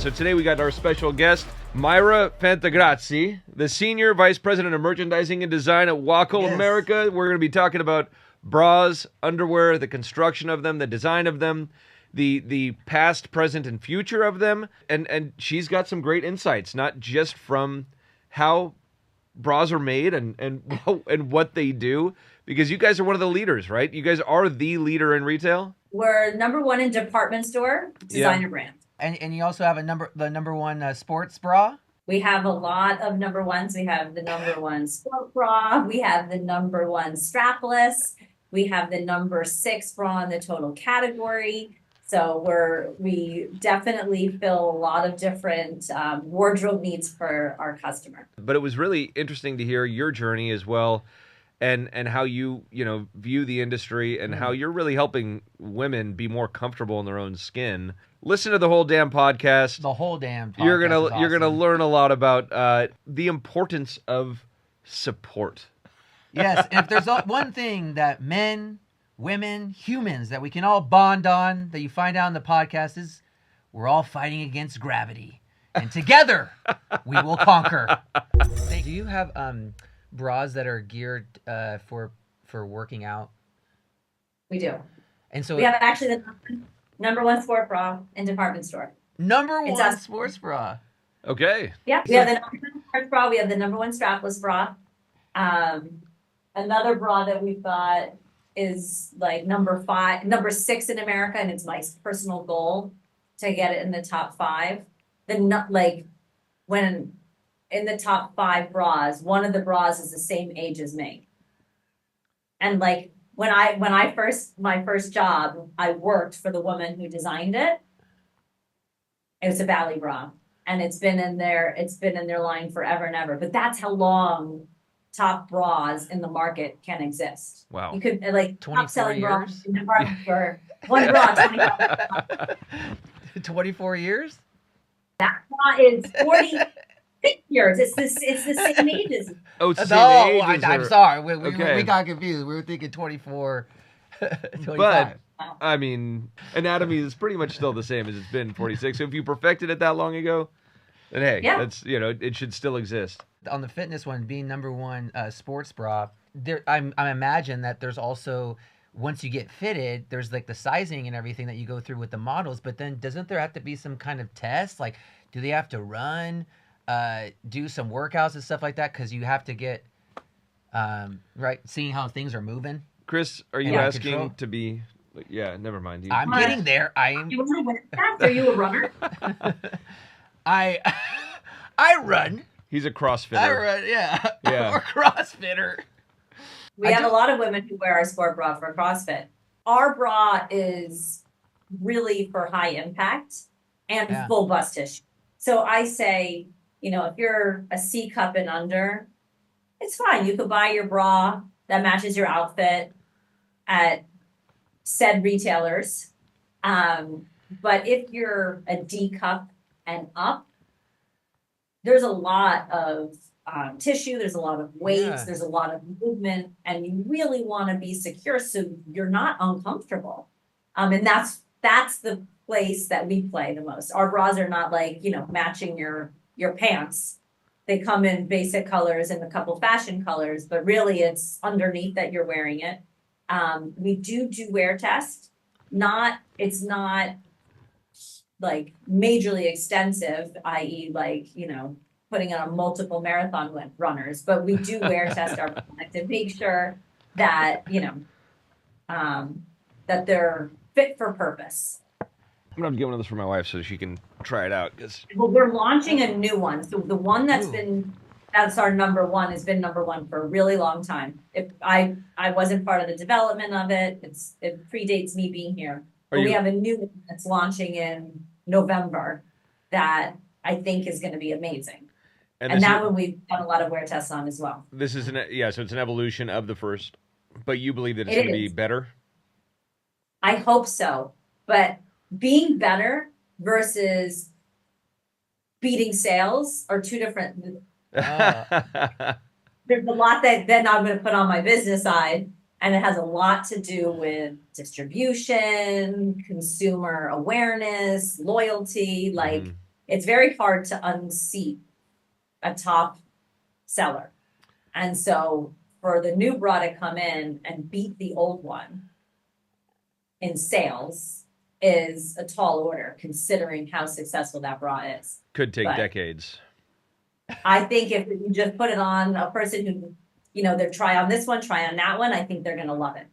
So today we got our special guest, Miryha Fantegrossi, the Senior Vice President of Merchandising and Design at Wacoal America. We're going to be talking about bras, underwear, the construction of them, the design of them, the past, present, and future of them. And she's got some great insights, not just from how bras are made and what they do, because you guys are one of the leaders, right? You guys are the leader in retail. We're number one in department store designer brand. And you also have the number one sports bra? We have a lot of number ones. We have the number one sport bra. We have the number one strapless. We have the number 6 bra in the total category. So we definitely fill a lot of different wardrobe needs for our customer. But it was really interesting to hear your journey as well, and how you view the industry and how you're really helping women be more comfortable in their own skin. Listen to the whole damn podcast. The whole damn podcast. You're gonna learn a lot about the importance of support. Yes, and if there's one thing that men, women, humans that we can all bond on that you find out in the podcast is we're all fighting against gravity, and together we will conquer. Do you have bras that are geared for working out? We do. And so we have actually the number one sport bra in department store. Number one sports bra. Okay. Yeah, we have the number one sports bra. We have the number one strapless bra. Another bra that we've got is like number 6 in America, and it's my personal goal to get it in the top 5. When in the top 5 bras, one of the bras is the same age as me. And like my first job, I worked for the woman who designed it. It was a Valley bra, and it's been in their line forever and ever. But that's how long top bras in the market can exist. Wow. You could like 24 top selling years? bras in the department store. One bra, 24. 24 years? That bra is 46 years. It's the same age as. Oh, it's the same age. I'm sorry. Okay. We got confused. We were thinking 24, 25. But I mean, anatomy is pretty much still the same as it's been 46. So if you perfected it that long ago, then hey, that's it should still exist. On the fitness one, being number one sports bra, I imagine that there's also, once you get fitted, there's like the sizing and everything that you go through with the models. But then doesn't there have to be some kind of test? Like, do they have to run, do some workouts and stuff like that? Because you have to get seeing how things are moving. Chris, are you asking to be? Yeah, never mind. I'm getting there. You want to win that? Are you a runner? I run. He's a CrossFitter. I run, yeah. Yeah. Or CrossFitter. We have a lot of women who wear our sport bra for CrossFit. Our bra is really for high impact and full bust tissue. So I say, if you're a C cup and under, it's fine. You could buy your bra that matches your outfit at said retailers. But if you're a D cup and up, there's a lot of tissue, there's a lot of weights, there's a lot of movement, and you really want to be secure so you're not uncomfortable. And that's the place that we play the most. Our bras are not like, matching your pants. They come in basic colors and a couple fashion colors, but really it's underneath that you're wearing it. We do wear tests. It's not like majorly extensive, i.e. like, putting on multiple marathon runners, but we do wear test our product to make sure that, that they're fit for purpose. I'm going to get one of those for my wife so she can try it out. Well, we're launching a new one. So the one that's our number one has been number one for a really long time. I wasn't part of the development of it. It predates me being here. But we have a new one that's launching in November that I think is going to be amazing. And that one we've done a lot of wear tests on as well. This is so it's an evolution of the first, but you believe that it's going to be better? I hope so. But being better versus beating sales are two different. There's a lot that then I'm going to put on my business side, and it has a lot to do with distribution, consumer awareness, loyalty. Like it's very hard to unseat a top seller. And so for the new bra to come in and beat the old one in sales is a tall order, considering how successful that bra is. Could take But decades. I think if you just put it on a person who, they're try on this one, try on that one, I think they're going to love it.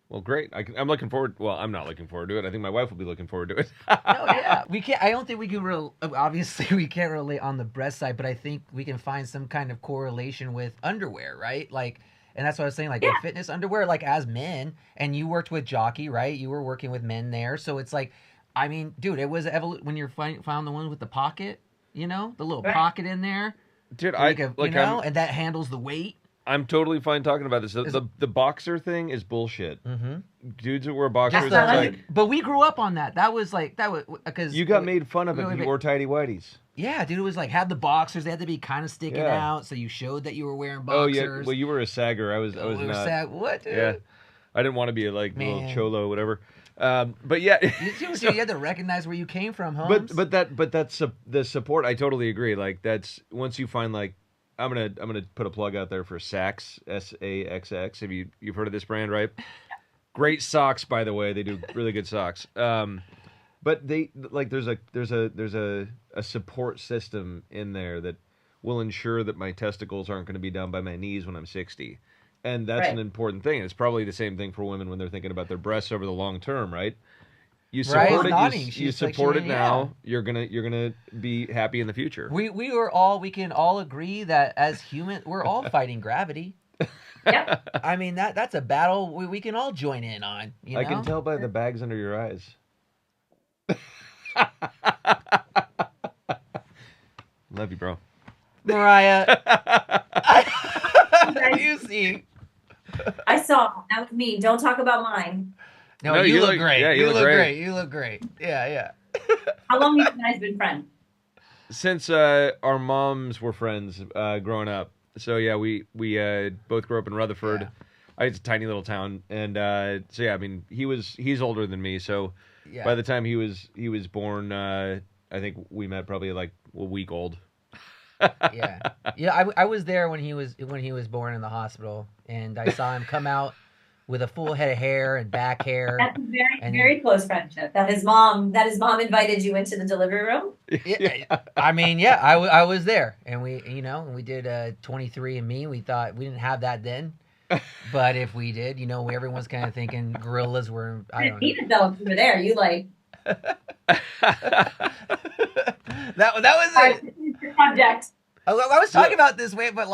Well, great. I'm looking forward. Well, I'm not looking forward to it. I think my wife will be looking forward to it. No, yeah, we can't. I don't think we can. Obviously, we can't relate on the breast side, but I think we can find some kind of correlation with underwear, right? Like, and that's what I was saying. Like, with fitness underwear, like as men, and you worked with Jockey, right? You were working with men there, so it's like, I mean, dude, it was when you found the one with the pocket, the little pocket in there, dude. And that handles the weight. I'm totally fine talking about this. The boxer thing is bullshit. Mm-hmm. Dudes that wear boxers, but we grew up on that. That was because you got made fun of if you wore tighty whities. Yeah, dude, it was like had the boxers. They had to be kind of sticking out, so you showed that you were wearing boxers. Oh yeah, well you were a sagger. I was not. What? Dude? Yeah, I didn't want to be a little cholo, whatever. But yeah, you had to recognize where you came from, Holmes. But that's the support. I totally agree. Like that's once you find like. I'm gonna put a plug out there for Saxx, SAXX. Have you've heard of this brand, right? Great socks, by the way. They do really good socks. But they like there's a support system in there that will ensure that my testicles aren't going to be down by my knees when I'm 60, and that's an important thing. It's probably the same thing for women when they're thinking about their breasts over the long term, right? You support it. You support it now. You're gonna be happy in the future. We can all agree that as humans, we're all fighting gravity. Yeah. I mean that's a battle we can all join in on. I can tell by the bags under your eyes. Love you, bro. Miryha. You see. I saw. That was me. Don't talk about mine. No, you look great. Yeah, you look great. You look great. Yeah. How long have you guys been friends? Since our moms were friends growing up. So yeah, we both grew up in Rutherford. Yeah. It's a tiny little town, and so yeah, I mean he's older than me. So by the time he was born, I think we met probably like a week old. Yeah. I was there when he was born in the hospital, and I saw him come out with a full head of hair and back hair. That's a very close friendship. That his mom invited you into the delivery room. Yeah, I mean, yeah, I was there, and we did 23andMe. We thought we didn't have that then, but if we did, everyone's kind of thinking gorillas were. I don't know. Even though you were there, you like. that was it. Subject. I was talking about this way, but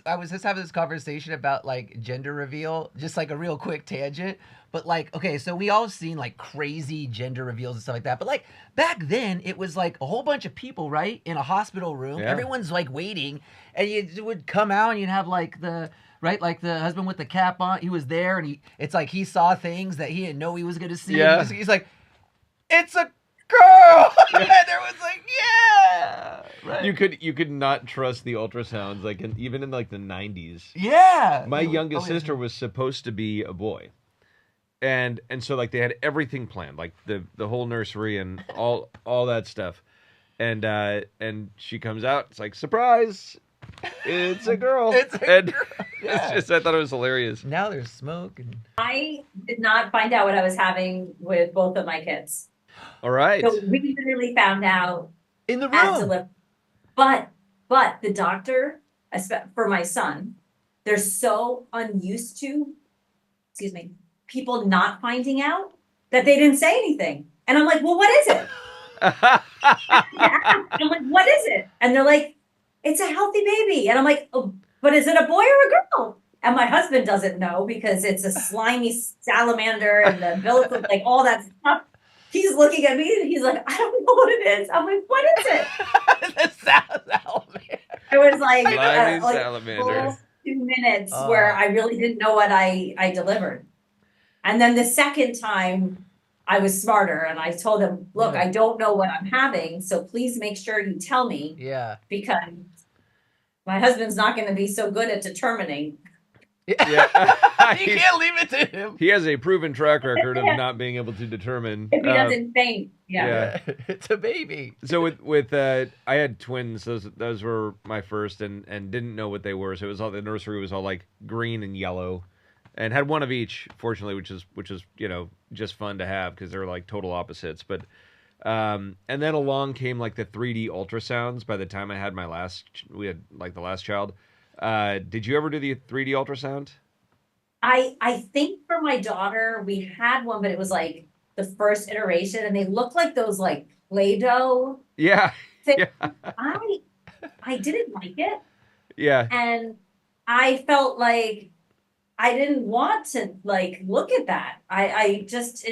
I was just having this conversation about like gender reveal, just like a real quick tangent. But like, okay, so we all seen like crazy gender reveals and stuff like that. But like back then, it was like a whole bunch of people, right, in a hospital room. Yeah. Everyone's like waiting, and you would come out and you'd have like the husband with the cap on. He was there, and it's like he saw things that he didn't know he was gonna see. Yeah. He's like, it's a girl. And everyone's like, yeah. Right. You could not trust the ultrasounds, like even in like the 90s. Yeah. My youngest sister was supposed to be a boy. And so like they had everything planned, like the whole nursery and all that stuff. And she comes out, it's like, surprise, it's a girl. It's I thought it was hilarious. Now there's smoke. I did not find out what I was having with both of my kids. All right. So we literally found out in the room. But the doctor, for my son, they're so unused to, people not finding out that they didn't say anything. And I'm like, well, what is it? I'm like, what is it? And they're like, it's a healthy baby. And I'm like, oh, but is it a boy or a girl? And my husband doesn't know because it's a slimy salamander and the umbilical, like all that stuff. He's looking at me and he's like, I don't know what it is. I'm like, what is it? The salamander. It was like, salamander. 2 minutes where I really didn't know what I delivered. And then the second time I was smarter and I told him, look, I don't know what I'm having. So please make sure you tell me. Yeah. Because my husband's not going to be so good at determining Yeah. You can't leave it to him. He has a proven track record of not being able to determine If he doesn't faint. Yeah. It's a baby. So with I had twins. Those were my first, and didn't know what they were. So it was all, the nursery was all like green and yellow, and had one of each. Fortunately, which is just fun to have because they're like total opposites. But and then along came like the 3D ultrasounds. By the time I had we had like the last child. Did you ever do the 3D ultrasound? I think for my daughter we had one, but it was like the first iteration, and they looked like those like Play-Doh. Yeah. Yeah. I didn't like it. Yeah. And I felt like I didn't want to like look at that. I just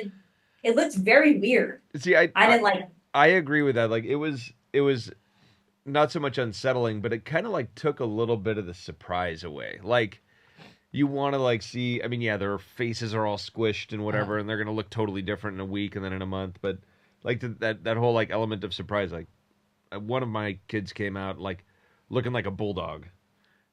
it looked very weird. See, I didn't like it. I agree with that. Like it was not so much unsettling, but it kind of like took a little bit of the surprise away. Like you want to like see, I mean, yeah, their faces are all squished and whatever, and they're going to look totally different in a week and then in a month. But like that whole like element of surprise, like one of my kids came out like looking like a bulldog.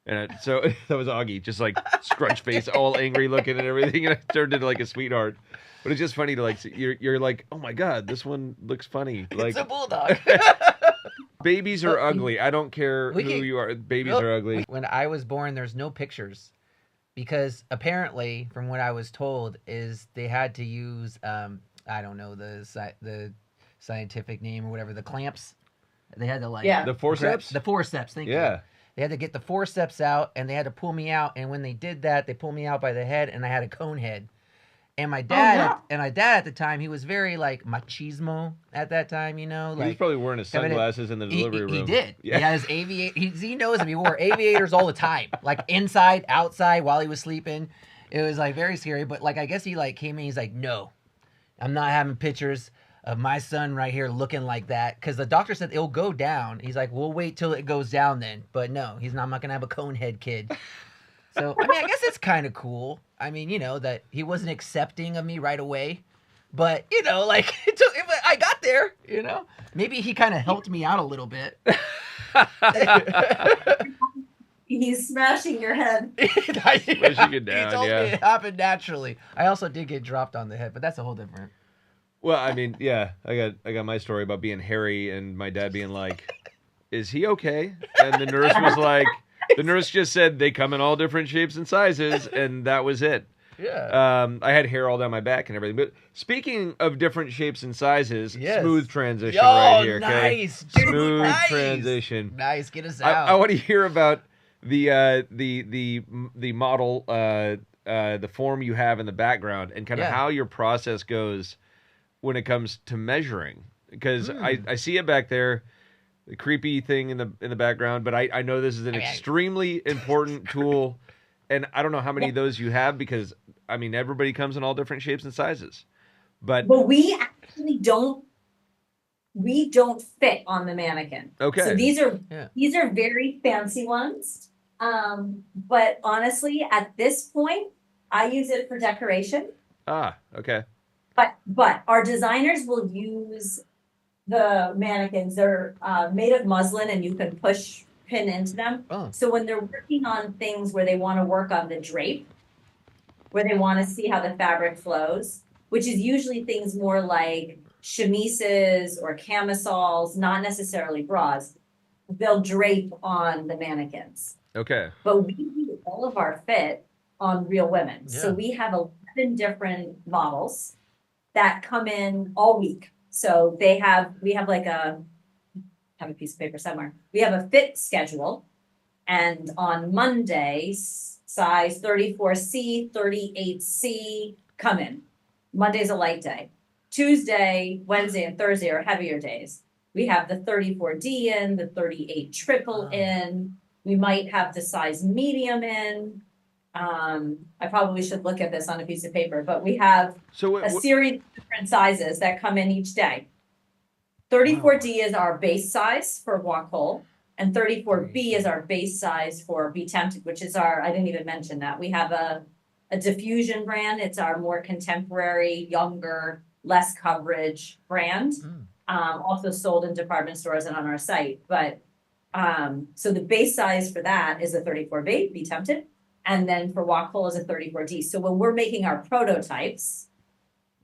And so that was Augie, just like scrunch face, all angry looking and everything. And I turned into like a sweetheart. But it's just funny to like, see, you're like, oh my God, this one looks funny. Like, it's a bulldog. Babies are ugly. I don't care who you are. Babies are ugly. When I was born, there's no pictures. Because apparently, from what I was told, is they had to use, I don't know the scientific name or whatever, the clamps. They had to like... Yeah. The forceps? The forceps, thank you. They had to get the forceps out, and they had to pull me out. And when they did that, they pulled me out by the head, and I had a cone head. And my dad, at the time, he was very like machismo at that time, you know. Like, he was probably wearing his sunglasses in the delivery room. He did. Yeah. He had his aviator. He knows him. He wore aviators all the time, like inside, outside, while he was sleeping. It was like very scary. But like, I guess he like came in. He's like, no, I'm not having pictures of my son right here looking like that, because the doctor said it'll go down. He's like, we'll wait till it goes down then. But no, he's not. I'm not gonna have a cone head kid. So, I mean, I guess it's kind of cool. I mean, you know, that he wasn't accepting of me right away. But, you know, like, I got there, you know. Maybe he kind of helped me out a little bit. He's smashing your head. Smashing it down, he told me it happened naturally. I also did get dropped on the head, but that's a whole different... Well, I mean, yeah, I got my story about being hairy and my dad being like, is he okay? And the nurse was like... The nurse just said they come in all different shapes and sizes, and that was it. Yeah. I had hair all down my back and everything. But speaking of different shapes and sizes, yes. Smooth transition right here. Nice. Okay? Smooth transition. Nice. Get us out. I want to hear about the model, the form you have in the background, and kind of how your process goes when it comes to measuring. Because I see it back there. The creepy thing in the background, but I know this is an extremely important tool, and I don't know how many of those you have, because I mean everybody comes in all different shapes and sizes. But we actually don't fit on the mannequin. Okay. So these are very fancy ones. But honestly, at this point, I use it for decoration. Okay. But our designers will use the mannequins. They're made of muslin, and you can pin into them. So when they're working on things where they want to work on the drape, where they want to see how the fabric flows, which is usually things more like chemises or camisoles, not necessarily bras, they'll drape on the mannequins. Okay. But we do all of our fit on real women. Yeah. So we have 11 different models that come in all week. So we have like have a piece of paper somewhere. We have a fit schedule, and on Mondays, size 34C, 38C come in. Monday's a light day. Tuesday, Wednesday, and Thursday are heavier days. We have the 34D in, the 38 triple in. We might have the size medium in. I probably should look at this on a piece of paper, but we have a series of different sizes that come in each day. 34D is our base size for Wacoal, and 34B is our base size for Be Tempted, which is I didn't even mention that. We have a diffusion brand. It's our more contemporary, younger, less coverage brand, also sold in department stores and on our site. But so the base size for that is a 34B, Be Tempted. And then for Wacoal is a 34D. So when we're making our prototypes,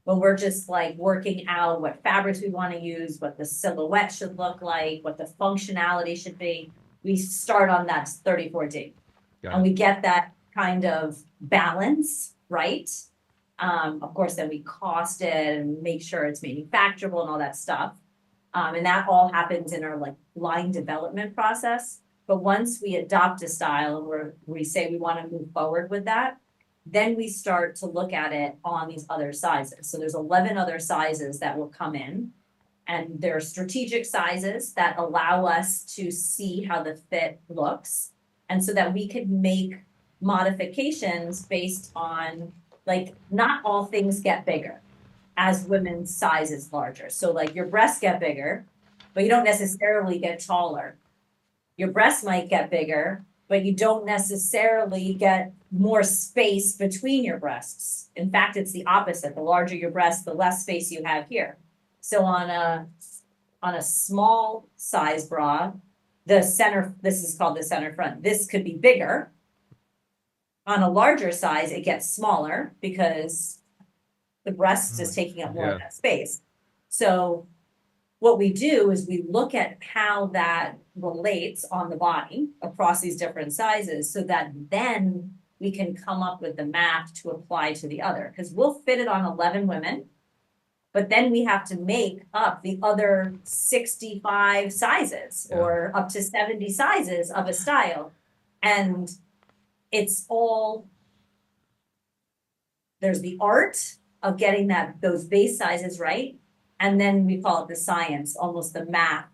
when we're just like working out what fabrics we want to use, what the silhouette should look like, what the functionality should be, we start on that 34D. And we get that kind of balance, right? Of course, then we cost it and make sure it's manufacturable and all that stuff. And that all happens in our like line development process. But once we adopt a style and we say we want to move forward with that, then we start to look at it on these other sizes. So there's 11 other sizes that will come in. And they're strategic sizes that allow us to see how the fit looks. And so that we could make modifications based on, like, not all things get bigger as women's size is larger. So like your breasts get bigger, but you don't necessarily get taller. Your breasts might get bigger, but you don't necessarily get more space between your breasts. In fact, it's the opposite. The larger your breasts, the less space you have here. So on a small size bra, this is called the center front. This could be bigger. On a larger size, it gets smaller because the breast is taking up more of that space. So what we do is we look at how that relates on the body across these different sizes so that then we can come up with the math to apply to the other. Because we'll fit it on 11 women, but then we have to make up the other 65 sizes or up to 70 sizes of a style. And it's all, there's the art of getting those base sizes right. And then we call it the science, almost the math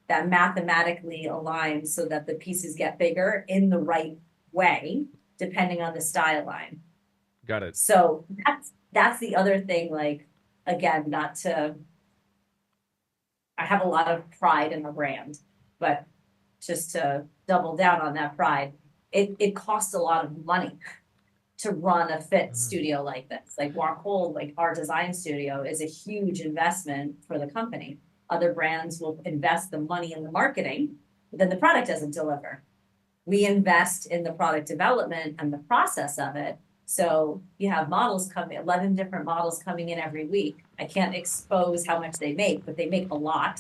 that mathematically aligns so that the pieces get bigger in the right way, depending on the style line. Got it. So that's the other thing, like, again, I have a lot of pride in the brand, but just to double down on that pride, it costs a lot of money to run a fit studio like this. Like Wacoal, like our design studio, is a huge investment for the company. Other brands will invest the money in the marketing, but then the product doesn't deliver. We invest in the product development and the process of it. So you have 11 different models coming in every week. I can't expose how much they make, but they make a lot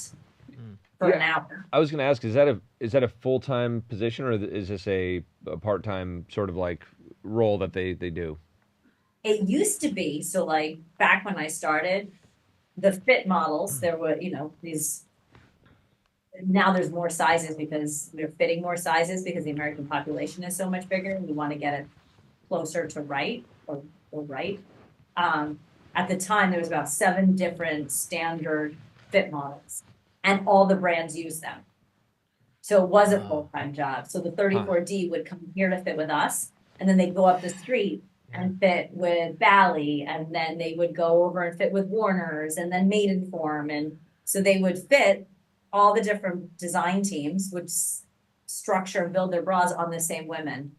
for an hour. I was going to ask, is that a full-time position, or is this a part-time sort of like role that they do? It used to be, so like back when I started, the fit models, there were, these, now there's more sizes because we're fitting more sizes because the American population is so much bigger and we want to get it closer to right or right. At the time, there was about 7 different standard fit models and all the brands use them. So it was a full-time job. So the 34D would come here to fit with us, and then they'd go up the street and fit with Bally, and then they would go over and fit with Warner's, and then Maidenform. And so they would fit, all the different design teams would structure and build their bras on the same women.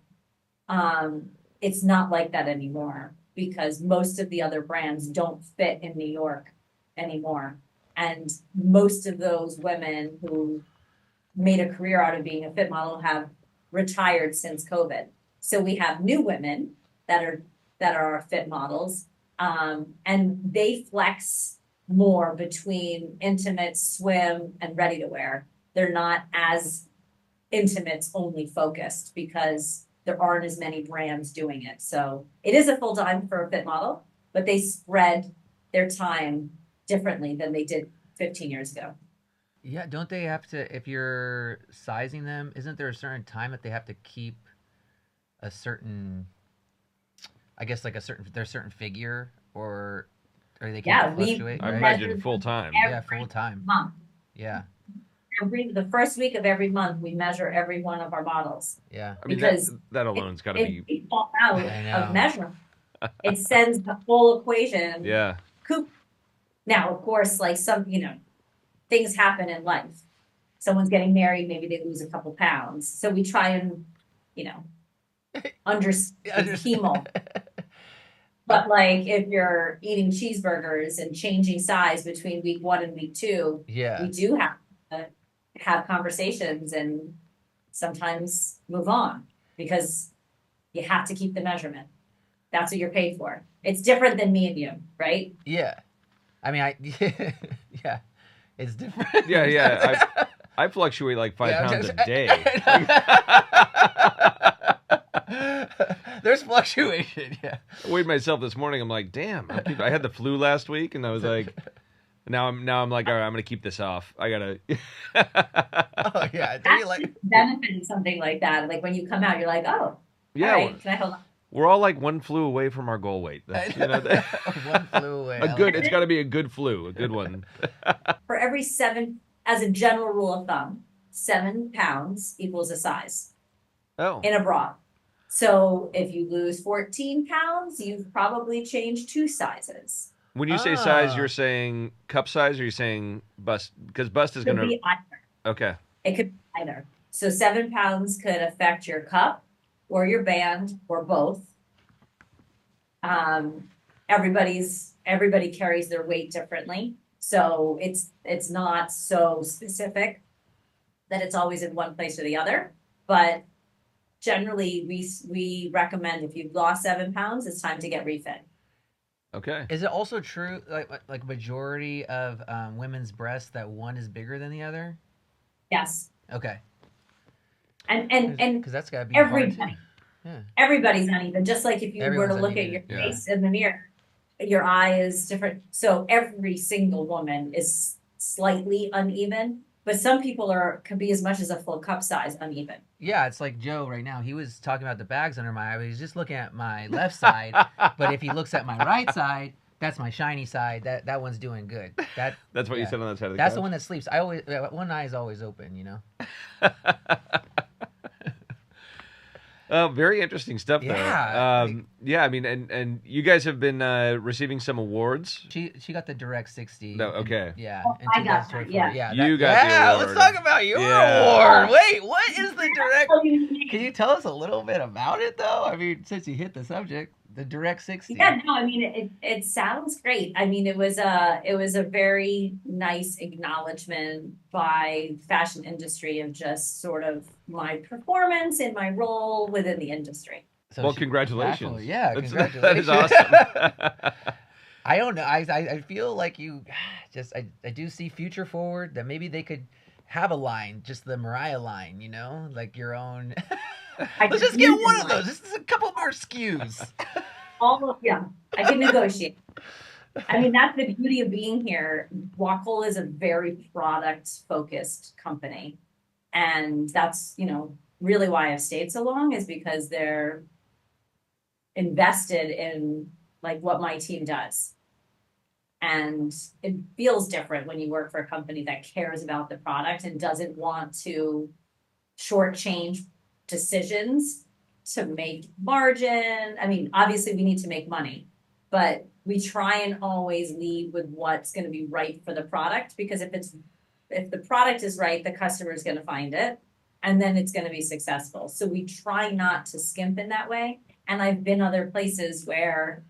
It's not like that anymore because most of the other brands don't fit in New York anymore. And most of those women who made a career out of being a fit model have retired since COVID. So we have new women that are our fit models, and they flex more between intimate, swim, and ready to wear. They're not as intimates only focused because there aren't as many brands doing it. So it is a full time for a fit model, but they spread their time differently than they did 15 years ago. Yeah, don't they have to, if you're sizing them, isn't there a certain time that they have to keep a certain, I guess like their certain figure, or they can't fluctuate? I right? imagine full time. Yeah, full time. Month. Yeah. The first week of every month, we measure every one of our models. Yeah. I mean, because that alone's got to be. If we fall out of measurement, it sends the whole equation. Yeah. Now, of course, like things happen in life. Someone's getting married, maybe they lose a couple pounds. So we try and, understand chemo. But like if you're eating cheeseburgers and changing size between week 1 and week 2, we do have to have conversations and sometimes move on because You have to keep the measurement. That's what you're paid for. It's different than me and you, right? Yeah. I mean, yeah, it's different. Yeah. I fluctuate like 5 pounds a day. There's fluctuation. Yeah. I weighed myself this morning. I'm like, damn. I had the flu last week, and I was like, now I'm like, all right, I'm gonna keep this off. I gotta. Oh yeah. That's benefit in something like that. Like when you come out, you're like, oh, yeah. all right, can I hold on? We're all like one flu away from our goal weight. One flu away. It's got to be a good flu, a good one. For every 7, as a general rule of thumb, 7 pounds equals a size. Oh. In a bra. So if you lose 14 pounds, you've probably changed 2 sizes. When you say size, you're saying cup size, or you're saying bust? Because bust is going to be either. Okay. It could be either. So 7 pounds could affect your cup, or your band, or both. Everybody carries their weight differently, so it's not so specific that it's always in one place or the other. But generally, we recommend if you've lost 7 pounds, it's time to get refit. Okay. Is it also true, like majority of women's breasts, that one is bigger than the other? Yes. Okay. And because that's gotta be everybody. Yeah. Everybody's uneven. Just like if you were to look at your face in the mirror, your eye is different. So every single woman is slightly uneven, but some people could be as much as a full cup size uneven. Yeah, it's like Joe right now. He was talking about the bags under my eye, but he's just looking at my left side. But if he looks at my right side, that's my shiny side. That one's doing good. That's what you said on that side of the That's couch? the one that sleeps. I always one eye is always open, you know. Very interesting stuff, though. Yeah, I mean, and you guys have been receiving some awards. She got the Direct 60. No, okay. I got that. Yeah. You got the award. Let's talk about your award. Wait, what is the Direct? Can you tell us a little bit about it, though? I mean, since you hit the subject, the Direct 60. Yeah, no, I mean, it sounds great. I mean, it was a very nice acknowledgement by fashion industry of just sort of my performance in my role within the industry. So well, congratulations. Yeah, congratulations. That is awesome. I don't know. I feel like you just, I do see future forward that maybe they could have a line, just the Miryha line, you know, like your own. Let's just get one of those. Just a couple more SKUs. I can negotiate. I mean, that's the beauty of being here. Wacoal is a very product-focused company. And that's, really why I've stayed so long, is because they're invested in like what my team does. And it feels different when you work for a company that cares about the product and doesn't want to shortchange decisions to make margin. I mean, obviously we need to make money, but we try and always lead with what's going to be right for the product, because if the product is right, the customer is going to find it, and then it's going to be successful. So we try not to skimp in that way. And I've been other places where,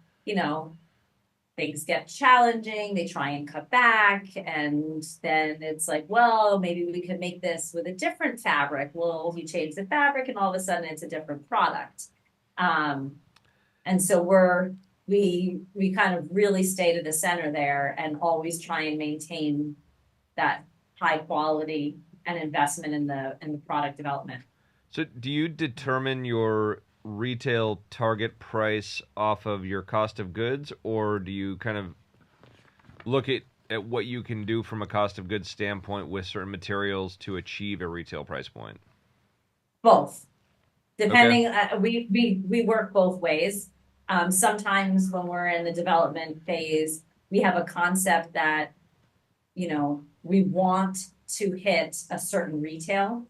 things get challenging, they try and cut back, and then it's like, well, maybe we could make this with a different fabric. Well, you change the fabric and all of a sudden it's a different product. And so we kind of really stay to the center there and always try and maintain that high quality and investment in the product development. So do you determine your retail target price off of your cost of goods, or do you kind of look at what you can do from a cost of goods standpoint with certain materials to achieve a retail price point? Both. Depending, we work both ways. Sometimes when we're in the development phase, we have a concept that, we want to hit a certain retail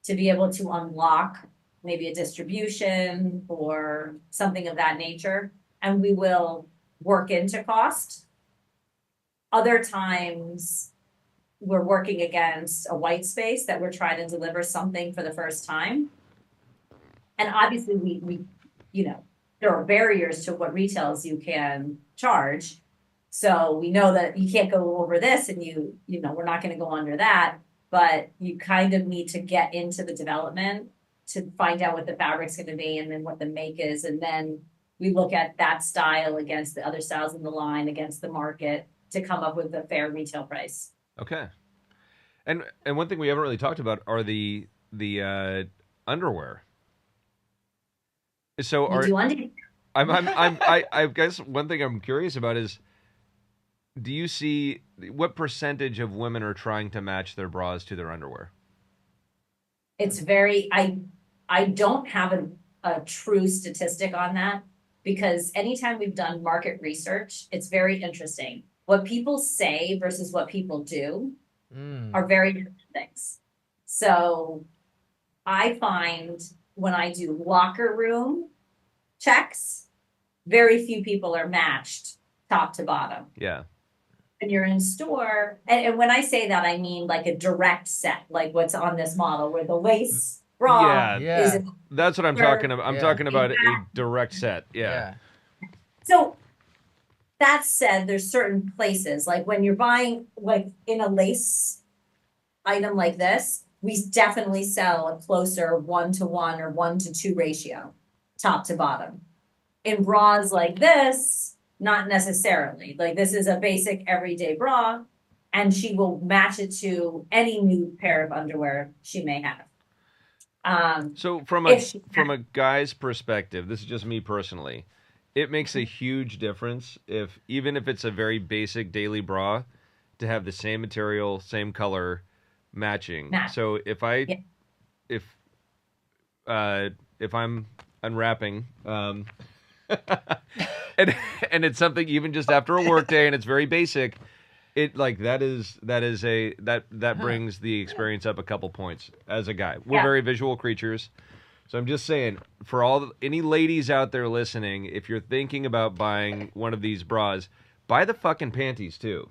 to be able to unlock maybe a distribution or something of that nature, and we will work into cost. Other times we're working against a white space that we're trying to deliver something for the first time. And obviously we there are barriers to what retails you can charge. So we know that you can't go over this, and we're not going to go under that, but you kind of need to get into the development to find out what the fabric's going to be and then what the make is. And then we look at that style against the other styles in the line, against the market to come up with a fair retail price. Okay. And one thing we haven't really talked about are the underwear. So We do underwear. I guess one thing I'm curious about is, do you see what percentage of women are trying to match their bras to their underwear? It's very, I don't have a true statistic on that, because anytime we've done market research, it's very interesting. What people say versus what people do are very different things. So I find when I do locker room checks, very few people are matched top to bottom. Yeah. When you're in store, and when I say that, I mean like a direct set, like what's on this model, where the lace bra is. That's what I'm talking about. I'm talking about a direct set. Yeah. So that said, there's certain places, like when you're buying, like in a lace item like this, we definitely sell a closer 1-to-1 or 1-to-2 ratio, top to bottom. In bras like this, not necessarily. Like this is a basic everyday bra, and she will match it to any new pair of underwear she may have. So from a guy's perspective, this is just me personally, it makes a huge difference even if it's a very basic daily bra, to have the same material, same color, matching. So if I'm unwrapping, and it's something even just after a work day and it's very basic, that brings the experience up a couple points as a guy. We're very visual creatures. So I'm just saying, for any ladies out there listening, if you're thinking about buying one of these bras, buy the fucking panties too.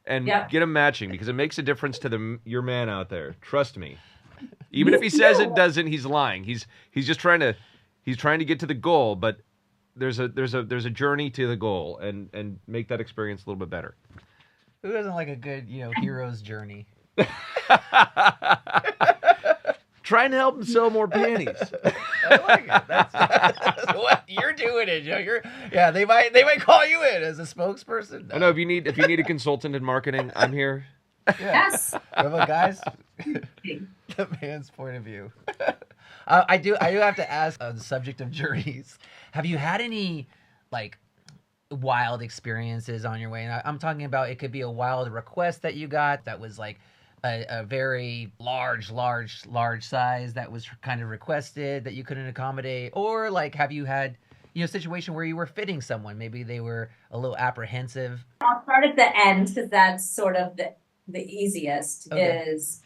And get them matching, because it makes a difference to your man out there. Trust me. Even if he says it doesn't, he's lying. He's just trying to get to the goal, but there's a journey to the goal, and make that experience a little bit better. Who doesn't like a good, hero's journey? Trying to help him sell more panties. I like it. That's what you're doing it, Joe. They might call you in as a spokesperson. No. I know if you need a consultant in marketing, I'm here. Yes. Well, guys, the man's point of view. I do have to ask on the subject of journeys. Have you had any wild experiences on your way? And I'm talking about, it could be a wild request that you got that was like a very large size that was kind of requested that you couldn't accommodate, or have you had a situation where you were fitting someone, maybe they were a little apprehensive? I'll start at the end, because that's sort of the easiest. Is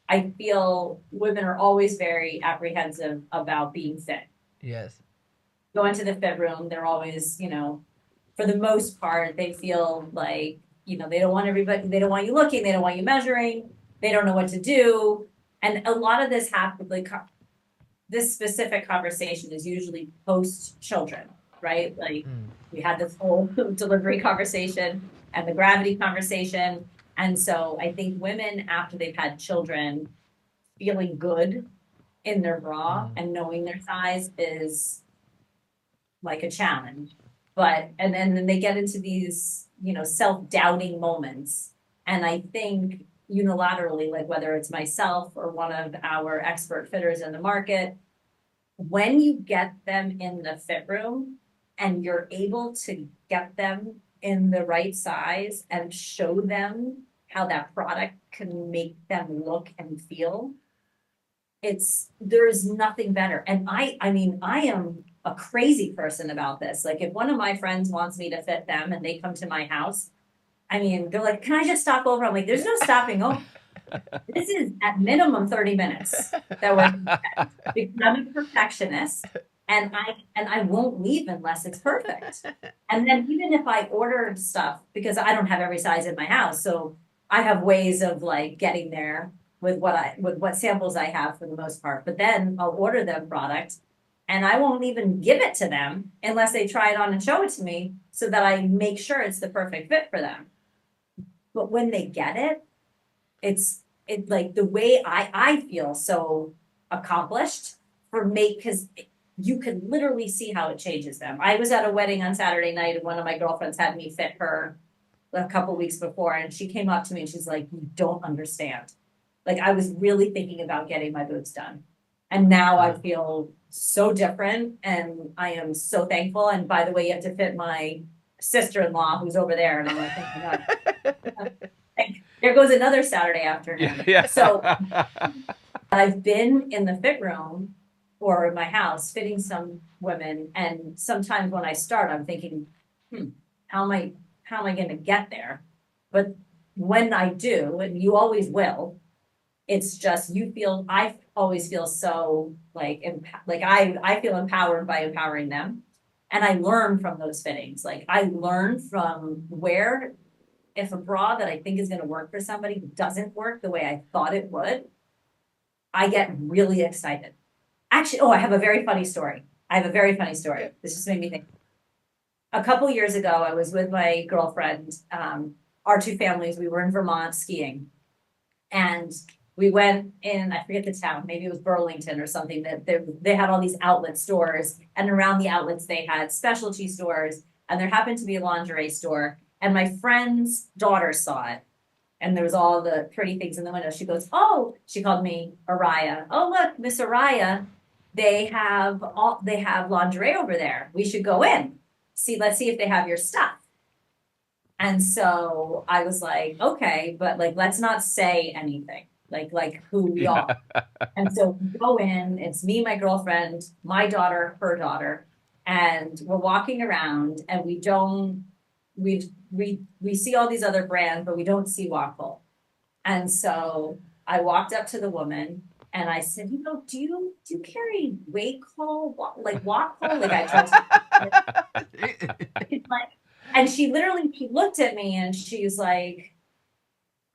I feel women are always very apprehensive about being fit. Yes. Go into the fit room, they're always, for the most part, they feel like, they don't want they don't want you looking, they don't want you measuring, they don't know what to do. And a lot of this happens, this specific conversation is usually post children, right? We had this whole delivery conversation and the gravity conversation. And so I think women, after they've had children, feeling good in their bra and knowing their size is like a challenge. And then they get into these, self-doubting moments. And I think unilaterally, whether it's myself or one of our expert fitters in the market, when you get them in the fit room and you're able to get them in the right size and show them how that product can make them look and feel, there's nothing better. And I am a crazy person about this. If one of my friends wants me to fit them and they come to my house, they're like, can I just stop over? I'm like, there's no stopping over. This is at minimum 30 minutes that we're because I'm a perfectionist, and I won't leave unless it's perfect. And then even if I order stuff, because I don't have every size in my house, so I have ways of getting there with what samples I have for the most part. But then I'll order them product, and I won't even give it to them unless they try it on and show it to me, so that I make sure it's the perfect fit for them. But when they get it, it's the way I feel so accomplished because you could literally see how it changes them. I was at a wedding on Saturday night, and one of my girlfriends had me fit her a couple weeks before, and she came up to me and she's like, "You don't understand. Like, I was really thinking about getting my boobs done. And now I feel so different, and I am so thankful. And by the way, you have to fit my sister-in-law who's over there." And I'm like, "Oh my God." Like, there goes another Saturday afternoon. Yeah. So I've been in the fit room or in my house fitting some women, and sometimes when I start, I'm thinking, how am I going to get there? But when I do, and you always will, it's just I always feel so like I feel empowered by empowering them, and I learn from those fittings. Like, I learn from where, if a bra that I think is going to work for somebody doesn't work the way I thought it would, I get really excited. Actually, I have a very funny story. This just made me think. A couple years ago, I was with my girlfriend, our two families. We were in Vermont skiing, and we went in, I forget the town, maybe it was Burlington or something, that they had all these outlet stores, and around the outlets they had specialty stores, and there happened to be a lingerie store, and my friend's daughter saw it, and there was all the pretty things in the window. She goes, "Oh," she called me Araya. "Oh, look, Miss Araya, they have lingerie over there. We should go in. Let's see if they have your stuff." And so I was like, "Okay, but like, let's not say anything, like who we are." And so we go in, it's me, my girlfriend, my daughter, her daughter, and we're walking around, and we see all these other brands, but we don't see Wacoal. And so I walked up to the woman and I said, "Do you carry Wacoal? Like Wacoal?" Like, I tried to and she looked at me and she's like,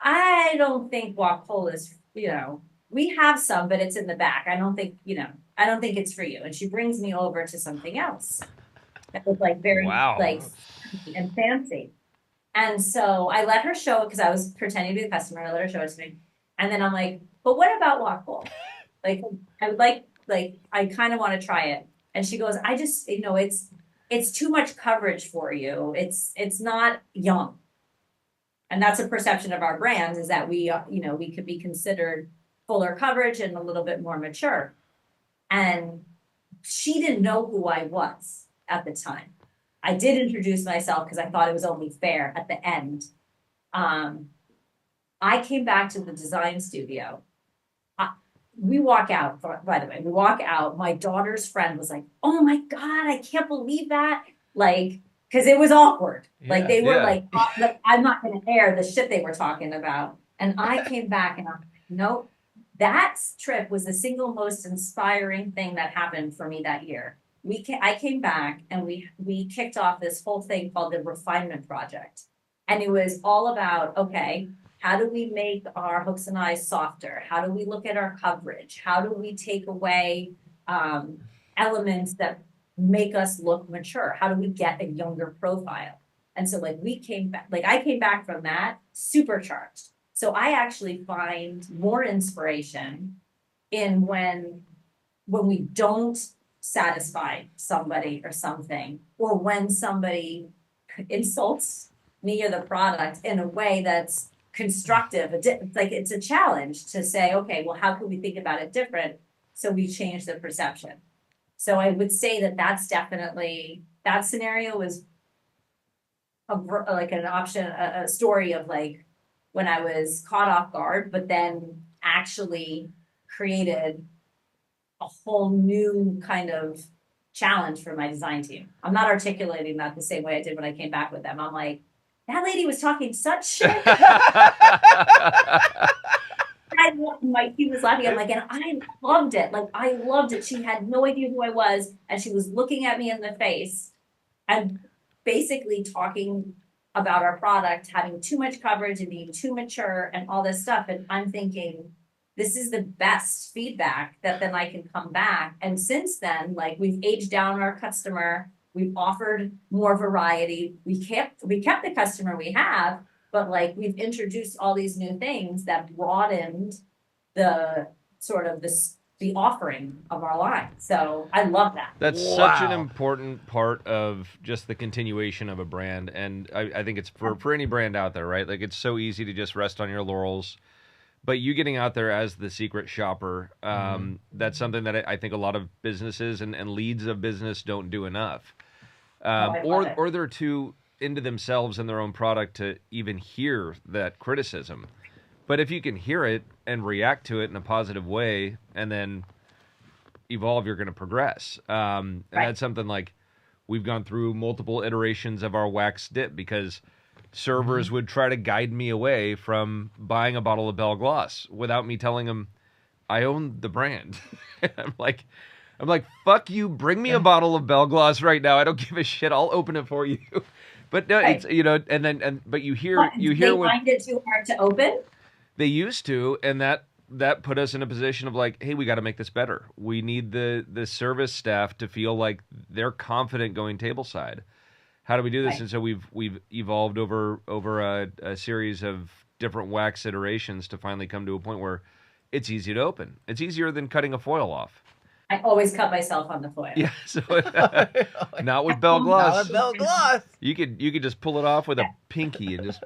"I don't think Wacoal is, we have some, but it's in the back. I don't think it's for you." And she brings me over to something else that was like very like and fancy. And so I let her show it because I was pretending to be the customer. I let her show it to me. And then I'm like, "But what about Wacoal? Like, I would like I kind of want to try it." And she goes, "I just, it's too much coverage for you. It's not young." And that's a perception of our brands, is that we could be considered fuller coverage and a little bit more mature. And she didn't know who I was at the time. I did introduce myself because I thought it was only fair at the end. I came back to the design studio. We walk out, by the way, my daughter's friend was like, "Oh my God, I can't believe that." Like, because it was awkward. Like, they were like, "I'm not going to air the shit they were talking about." And I came back and I'm like, "Nope." That trip was the single most inspiring thing that happened for me that year. I came back and we kicked off this whole thing called the Refinement Project. And it was all about, okay, how do we make our hooks and eyes softer? How do we look at our coverage? How do we take away elements that make us look mature? How do we get a younger profile? And so I came back from that supercharged. So I actually find more inspiration in when we don't satisfy somebody or something, or when somebody insults me or the product in a way that's constructive. It's a challenge to say, okay, well, how can we think about it different? So we change the perception. So I would say that's definitely, that scenario was an option, a story of like when I was caught off guard, but then actually created a whole new kind of challenge for my design team. I'm not articulating that the same way I did when I came back with them. I'm like, that lady was talking such shit. He was laughing. I'm like, and I loved it. Like, I loved it. She had no idea who I was, and she was looking at me in the face and basically talking about our product having too much coverage and being too mature and all this stuff. And I'm thinking, this is the best feedback that then I can come back. And since then, like, we've aged down our customer. We've offered more variety. We kept the customer we have, but like, we've introduced all these new things that broadened the sort of the the offering of our line. So I love that. That's such an important part of just the continuation of a brand. And I think it's for any brand out there, right? Like, it's so easy to just rest on your laurels. But you getting out there as the secret shopper, that's something that I think a lot of businesses and leads of business don't do enough. Or they're too into themselves and their own product to even hear that criticism. But if you can hear it and react to it in a positive way and then evolve, you're going to progress. And that's something like we've gone through multiple iterations of our wax dip because servers would try to guide me away from buying a bottle of Belle Gloss without me telling them I own the brand. I'm like, fuck you, bring me a bottle of Belle Gloss right now. I don't give a shit. I'll open it for you. But no, it's, but you hear they find it too hard to open. They used to, and that put us in a position of like, hey, we got to make this better. We need the service staff to feel like they're confident going tableside. How do we do this? Right. And so we've evolved over a series of different wax iterations to finally come to a point where it's easy to open. It's easier than cutting a foil off. I always cut myself on the foil. Yeah, so not with Belle Gloss. Not with Belle Gloss. You could just pull it off with a pinky and just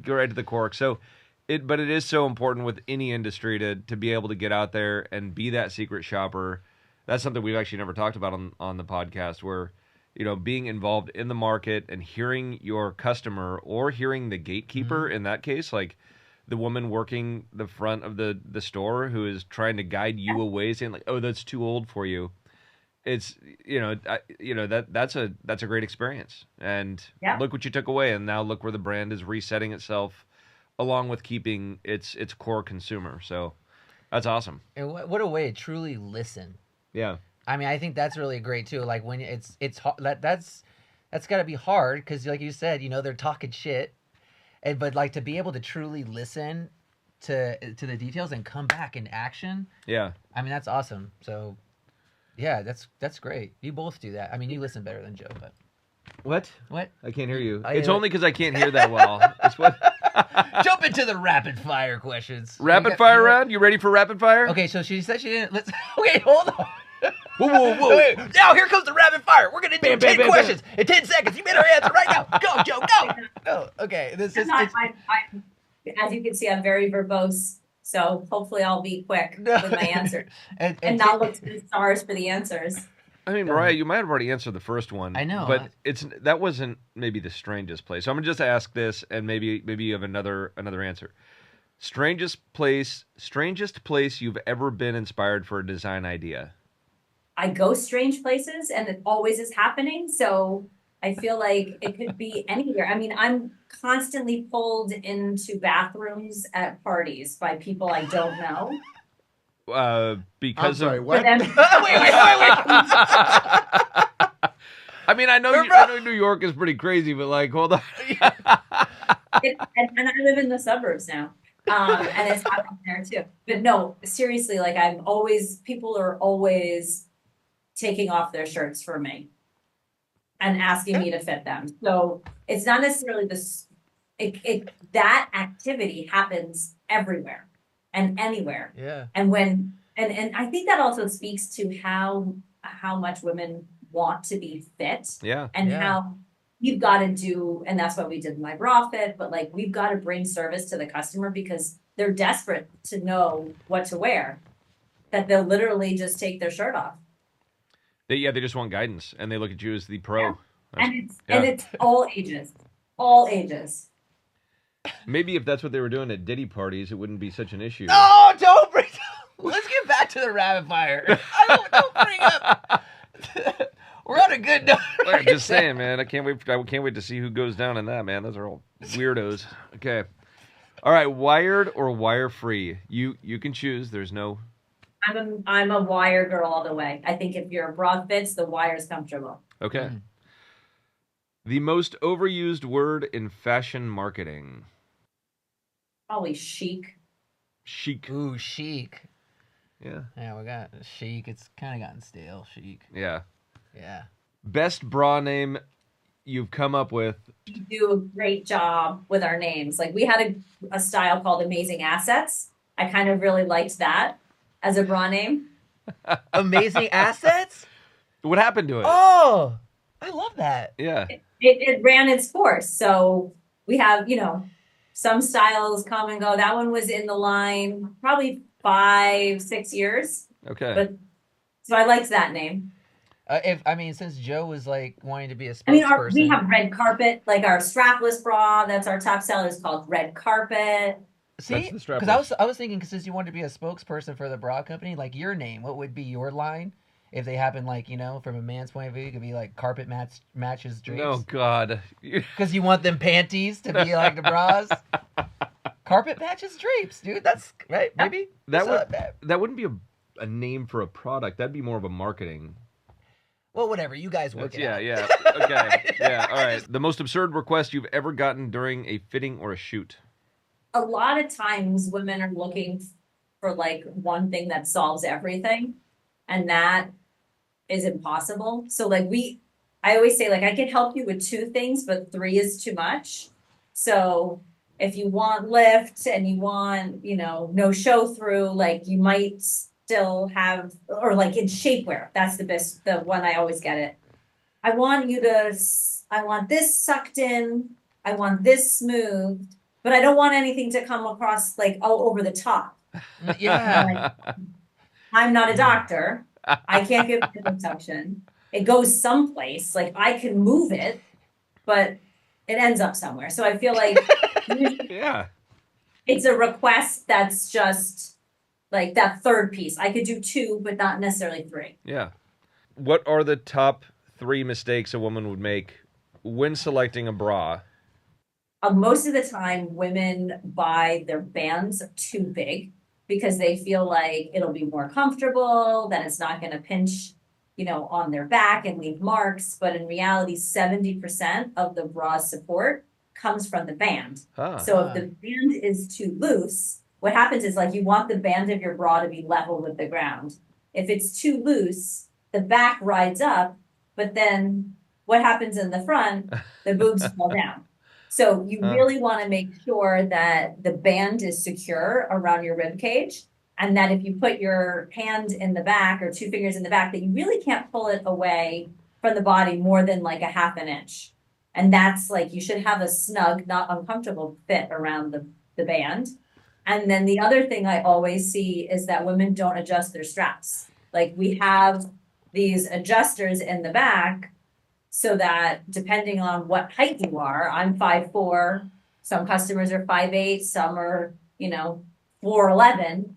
go right to the cork. So. But it is so important with any industry to be able to get out there and be that secret shopper. That's something we've actually never talked about on the podcast, where, being involved in the market and hearing your customer or hearing the gatekeeper in that case, like the woman working the front of the store who is trying to guide you away, saying like, oh, that's too old for you. It's, that's a great experience. And look what you took away. And now look where the brand is resetting itself, along with keeping its core consumer. So that's awesome. And what a way to truly listen. Yeah. I mean, I think that's really great too. Like when it's that's got to be hard because, like you said, they're talking shit, but like to be able to truly listen to the details and come back in action. Yeah. I mean, that's awesome. So yeah, that's great. You both do that. I mean, you listen better than Joe, but. What? I can't hear you. It's only because I can't hear that well. It's what. Jump into the rapid fire questions. Rapid fire round? You ready for rapid fire? Okay, so she said she didn't. Okay, hold on. Whoa. Wait, now here comes the rapid fire. We're gonna do 10 questions in 10 seconds. You better answer right now. Go, Joe, go. No, okay. This is. As you can see, I'm very verbose. So hopefully I'll be quick with my answer and not look to the stars for the answers. I mean, Miryha, you might have already answered the first one. I know, but that wasn't maybe the strangest place. So I'm gonna just ask this, and maybe you have another answer. Strangest place you've ever been inspired for a design idea. I go strange places, and it always is happening. So I feel like it could be anywhere. I mean, I'm constantly pulled into bathrooms at parties by people I don't know. Because I'm sorry, of what? wait. I mean, I know New York is pretty crazy, but like, hold on. And I live in the suburbs now, and it's happening there too. But no, seriously, like people are always taking off their shirts for me and asking me to fit them. So it's not necessarily this. That activity happens everywhere and anywhere. Yeah. And and I think that also speaks to how much women want to be fit. Yeah. And how you've got to do, and that's what we did in mybraFit, but like we've got to bring service to the customer because they're desperate to know what to wear, that they'll literally just take their shirt off. They just want guidance, and they look at you as the pro. Yeah. And it's all ages. Maybe if that's what they were doing at Diddy parties, it wouldn't be such an issue. No, don't bring. Let's get back to the rapid fire. Don't bring up. We're on a good note. I'm just saying, man. I can't wait to see who goes down in that, man. Those are all weirdos. Okay. All right, wired or wire free? You can choose. There's no. I'm a wire girl all the way. I think if your bra fits, the wire's comfortable. Okay. The most overused word in fashion marketing. Probably chic. Chic. Ooh, chic. Yeah. Yeah, we got chic. It's kind of gotten stale, chic. Yeah. Yeah. Best bra name you've come up with. We do a great job with our names. Like we had a style called Amazing Assets. I kind of really liked that. as a bra name. Amazing assets? What happened to it? Oh, I love that. Yeah. It ran its course. So we have, some styles come and go. That one was in the line probably 5-6 years. Okay. But so I liked that name. Since Joe was like wanting to be a spokesperson. We have red carpet, like our strapless bra. That's our top seller. Is called red carpet. See, because I was thinking, since you wanted to be a spokesperson for the bra company, like your name, what would be your line? If they happen, like, from a man's point of view, it could be like carpet matches drapes. Oh God! Because you want them panties to be like the bras. Carpet matches drapes, dude. That's right. Maybe that wouldn't be a name for a product. That'd be more of a marketing. Well, whatever. You guys work it out. Yeah. Okay. Yeah. All right. The most absurd request you've ever gotten during a fitting or a shoot. A lot of times women are looking for like one thing that solves everything, and that is impossible. So like I always say, like, I can help you with 2 things, but 3 is too much. So if you want lift and you want, no show through, like you might still have, or like in shapewear, that's the one I always get it. I want this sucked in, I want this smooth, but I don't want anything to come across like all over the top. Yeah. I'm not a doctor. I can't give it suction. It goes someplace, like I can move it, but it ends up somewhere. So I feel like yeah, it's a request that's just like that third piece. I could do 2, but not necessarily 3. Yeah. What are the top 3 mistakes a woman would make when selecting a bra? Most of the time, women buy their bands too big because they feel like it'll be more comfortable, that it's not going to pinch, on their back and leave marks. But in reality, 70% of the bra support comes from the band. So if the band is too loose, what happens is like you want the band of your bra to be level with the ground. If it's too loose, the back rides up, but then what happens in the front? The boobs fall down. So you really want to make sure that the band is secure around your rib cage, and that if you put your hand in the back or 2 fingers in the back, that you really can't pull it away from the body more than like a 1/2 inch. And that's like, you should have a snug, not uncomfortable fit around the band. And then the other thing I always see is that women don't adjust their straps. Like we have these adjusters in the back, so that depending on what height you are, I'm 5'4", some customers are 5'8", some are, 4'11".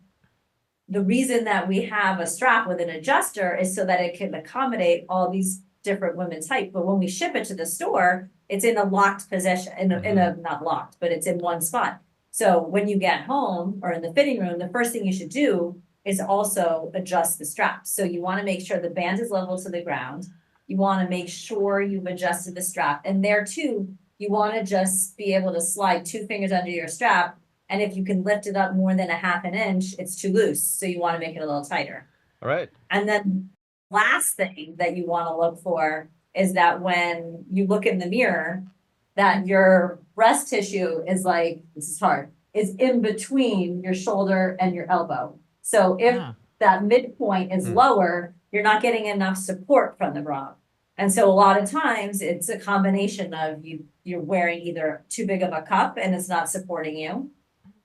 The reason that we have a strap with an adjuster is so that it can accommodate all these different women's height. But when we ship it to the store, it's in a locked position, not locked, but it's in one spot. So when you get home or in the fitting room, the first thing you should do is also adjust the straps. So you want to make sure the band is level to the ground. You want to make sure you've adjusted the strap. And there too, you want to just be able to slide 2 fingers under your strap. And if you can lift it up more than a 1/2 inch, it's too loose. So you want to make it a little tighter. All right. And then last thing that you want to look for is that when you look in the mirror, that your breast tissue is like, this is hard, is in between your shoulder and your elbow. So if that midpoint is lower, you're not getting enough support from the bra. And so a lot of times it's a combination of you're wearing either too big of a cup and it's not supporting you,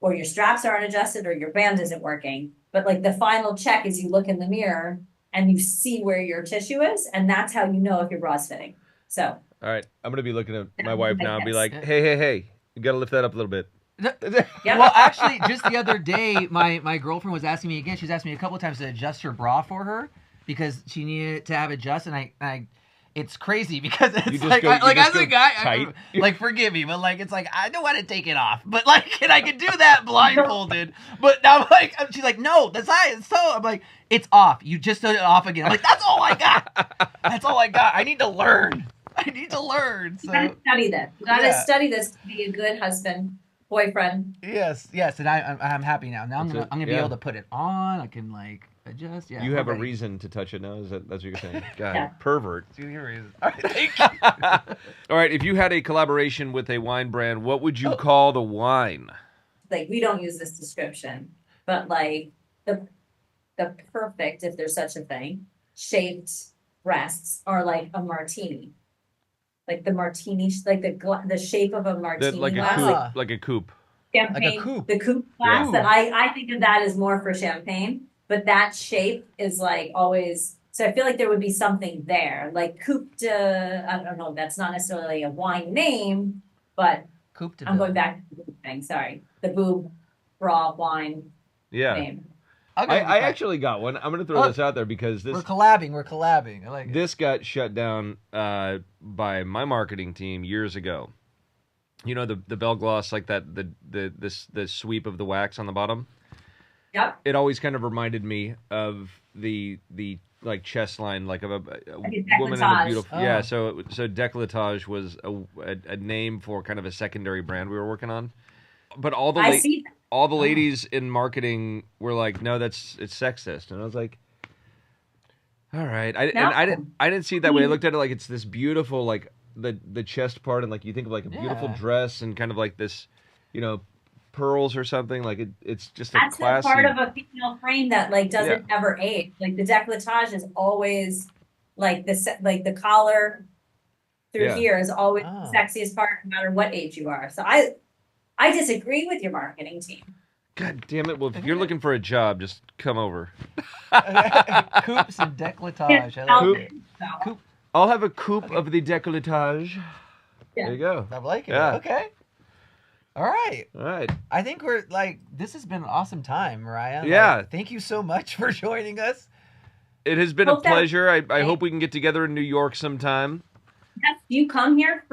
or your straps aren't adjusted, or your band isn't working. But like the final check is you look in the mirror and you see where your tissue is, and that's how you know if your bra's fitting. So. All right, I'm gonna be looking at my wife now and be like, hey, you gotta lift that up a little bit. Well, actually, just the other day, my girlfriend was asking me again. She's asked me a couple of times to adjust her bra for her because she needed to have it adjust, and I it's crazy because it's like, as a guy, like, forgive me, but like, it's like, I don't want to take it off, but like, and I can do that blindfolded, but now like, she's like, no, that's not, so I'm like, it's off. You just took it off again. I'm like, that's all I got. That's all I got. I need to learn. So. You gotta study this. You gotta study this to be a good husband, boyfriend. Yes, and I'm happy now. Now I'm gonna be able to put it on. I can like adjust. Yeah. You have a reason to touch it now. That's what you're saying? God, pervert. Your reason. All right. If you had a collaboration with a wine brand, what would you call the wine? Like, we don't use this description, but like the the perfect, if there's such a thing, shaped breasts are like a martini. Like the martini, like the shape of a martini Like a glass, coupe, like a coupe. champagne, Like a coupe. the coupe glass. Yeah. That I think of that as more for champagne, but that shape is like always. So I feel like there would be something there, like coupe de. I don't know. That's not necessarily a wine name, but Coupe de I'm Ville. going back to the boob thing. Sorry, the boob bra wine Yeah. name. I actually got one. I'm going to throw this out there because We're collabing. I like it. this got shut down by my marketing team years ago. You know the Bell Gloss, like that the sweep of the wax on the bottom. Yep. It always kind of reminded me of the like chest line, like of a woman in a décolletage. beautiful. Oh. Yeah, so décolletage was a name for kind of a secondary brand we were working on. But all the I see. all the ladies in marketing were like, "No, it's sexist," and I was like, "All right." I didn't see it that way. I looked at it like it's this beautiful, like the chest part, and like you think of like a beautiful dress and kind of like this, you know, pearls or something. Like it's just That's classy. the part of a female frame that like doesn't ever age. Like the décolletage is always like the collar through here is always the sexiest part, no matter what age you are. So I disagree with your marketing team. God damn it! Well, if you're looking for a job, just come over. Coupes and décolletage. I like it. Coupe. I'll have a coupe of the décolletage. Yeah. There you go. I like it. Yeah. Okay. All right. All right. I think we're like, this has been an awesome time, Miryha. Yeah. Like, thank you so much for joining us. It has been a pleasure. I hope we can get together in New York sometime. Yes, you come here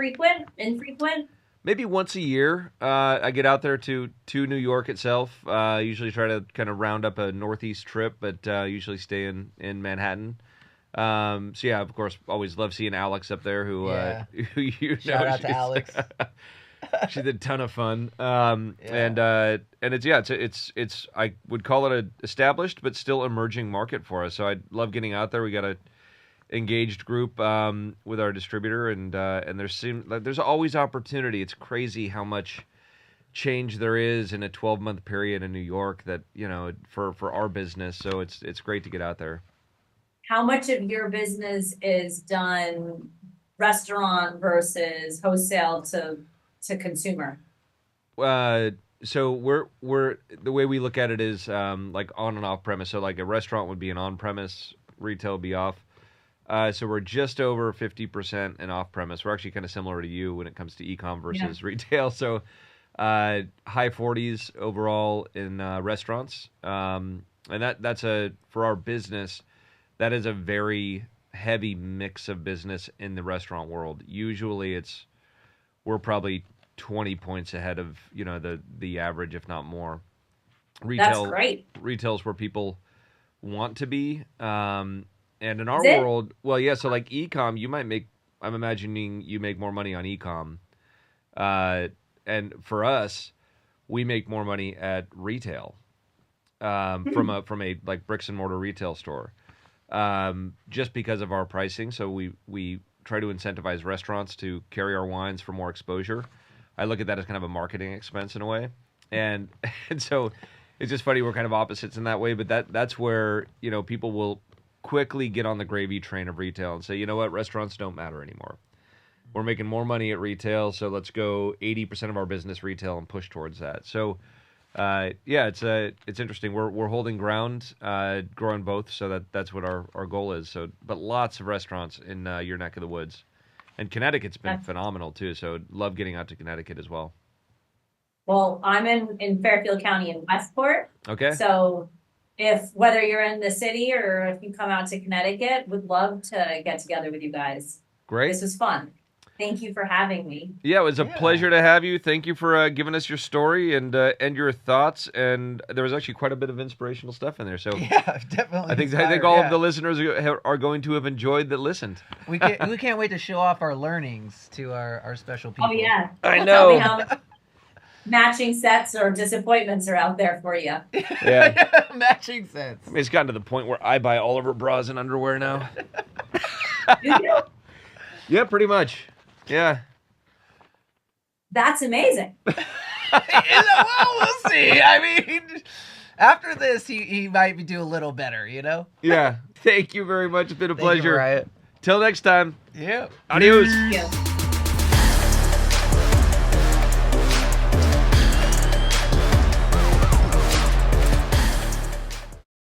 infrequent? Maybe once a year. I get out there to New York itself. Usually try to kind of round up a northeast trip, but usually stay in Manhattan. So yeah, of course, always love seeing Alex up there. Who you know, Shout out to Alex. She's a ton of fun. And it's I would call it an established but still emerging market for us. So I love getting out there. We got a engaged group with our distributor, and there's always opportunity. It's crazy how much change there is in a 12-month period in New York that, you know, for our business. So it's great to get out there. How much of your business is done restaurant versus wholesale to consumer? So we're the way we look at it is like on and off premise. So like a restaurant would be an on premise, retail would be off. So we're just over 50% in off premise. We're actually kind of similar to you when it comes to e-com versus retail. So high 40s overall in restaurants, and that's for our business. That is a very heavy mix of business in the restaurant world. Usually we're probably 20 points ahead of, you know, the average, if not more. Retail, that's great. Retail's where people want to be. And in our world, well, yeah, so like e-com, I'm imagining you make more money on e-com. And for us, we make more money at retail from a like bricks and mortar retail store. Just because of our pricing. So we try to incentivize restaurants to carry our wines for more exposure. I look at that as kind of a marketing expense in a way. And so it's just funny, we're kind of opposites in that way, but that's where, you know, people will quickly get on the gravy train of retail and say, you know what, restaurants don't matter anymore. We're making more money at retail, so let's go 80% of our business retail and push towards that. So it's interesting. We're holding ground, growing both, so that's what our goal is. So, but lots of restaurants in your neck of the woods, and Connecticut's been phenomenal too. So, love getting out to Connecticut as well. Well, I'm in Fairfield County in Westport. Okay. So, whether you're in the city or if you come out to Connecticut, would love to get together with you guys. Great. This was fun. Thank you for having me. Yeah, it was a pleasure to have you. Thank you for giving us your story and your thoughts. And there was actually quite a bit of inspirational stuff in there. So yeah, definitely. I think all of the listeners are going to have enjoyed that listened. We can't wait to show off our learnings to our special people. Oh yeah, I know. Tell me how many matching sets or disappointments are out there for you. Yeah, matching sets. I mean, it's gotten to the point where I buy all of her bras and underwear now. Do you? Yeah, pretty much. Yeah. That's amazing. Well, we'll see. I mean, After this, he might do a little better, you know? Yeah. Thank you very much. It's been a pleasure. Thank you, Riot. Till next time. Yeah. Adios. Yeah.